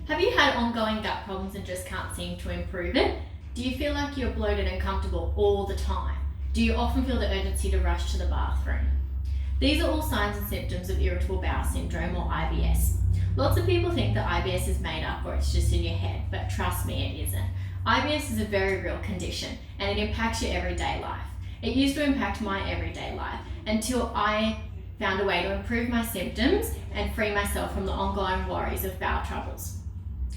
Have you had ongoing gut problems and just can't seem to improve it? Do you feel like you're bloated and uncomfortable all the time? Do you often feel the urgency to rush to the bathroom? These are all signs and symptoms of irritable bowel syndrome, or IBS. Lots of people think that IBS is made up or it's just in your head, but trust me, it isn't. IBS is a very real condition and it impacts your everyday life. It used to impact my everyday life until I found a way to improve my symptoms and free myself from the ongoing worries of bowel troubles.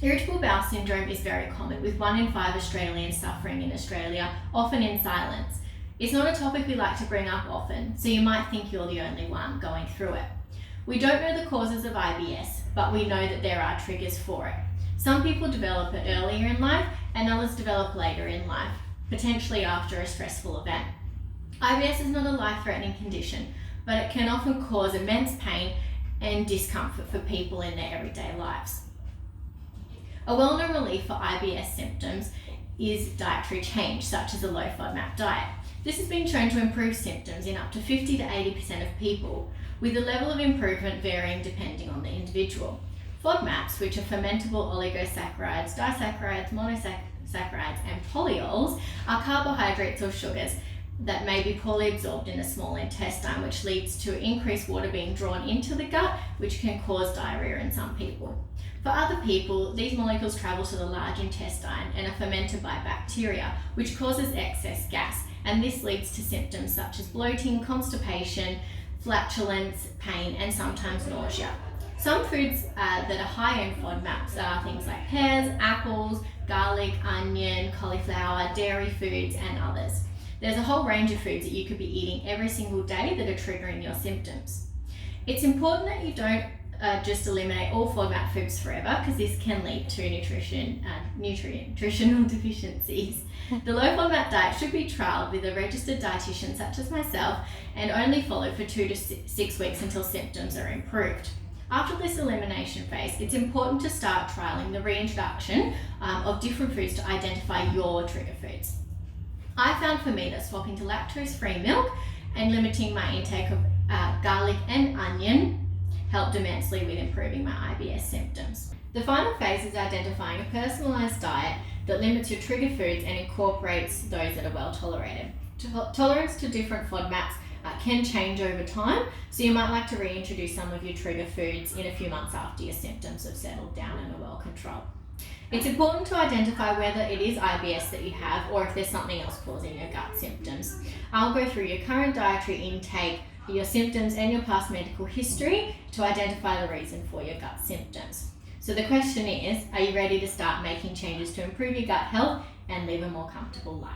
Irritable bowel syndrome is very common, with 1 in 5 Australians suffering in Australia, often in silence. It's not a topic we like to bring up often, so you might think you're the only one going through it. We don't know the causes of IBS, but we know that there are triggers for it. Some people develop it earlier in life and others develop later in life, potentially after a stressful event. IBS is not a life-threatening condition, but it can often cause immense pain and discomfort for people in their everyday lives. A well-known relief for IBS symptoms is dietary change, such as a low FODMAP diet. This has been shown to improve symptoms in up to 50 to 80% of people, with the level of improvement varying depending on the individual. FODMAPs, which are fermentable oligosaccharides, disaccharides, monosaccharides, and polyols, are carbohydrates or sugars that may be poorly absorbed in the small intestine, which leads to increased water being drawn into the gut, which can cause diarrhea in some people. For other people, these molecules travel to the large intestine and are fermented by bacteria, which causes excess gas, and this leads to symptoms such as bloating, constipation, flatulence, pain, and sometimes nausea. Some foods that are high in FODMAPs are things like pears, apples, garlic, onion, cauliflower, dairy foods, and others. There's a whole range of foods that you could be eating every single day that are triggering your symptoms. It's important that you don't just eliminate all FODMAP foods forever, because this can lead to nutritional deficiencies. The low FODMAP diet should be trialled with a registered dietitian such as myself and only followed for 2 to 6 weeks until symptoms are improved. After this elimination phase, it's important to start trialling the reintroduction of different foods to identify your trigger foods. I found for me that swapping to lactose-free milk and limiting my intake of garlic and onion helped immensely with improving my IBS symptoms. The final phase is identifying a personalised diet that limits your trigger foods and incorporates those that are well tolerated. Tolerance to different FODMAPs can change over time, so you might like to reintroduce some of your trigger foods in a few months after your symptoms have settled down and are well controlled. It's important to identify whether it is IBS that you have or if there's something else causing your gut symptoms. I'll go through your current dietary intake, your symptoms, and your past medical history to identify the reason for your gut symptoms. So the question is, are you ready to start making changes to improve your gut health and live a more comfortable life?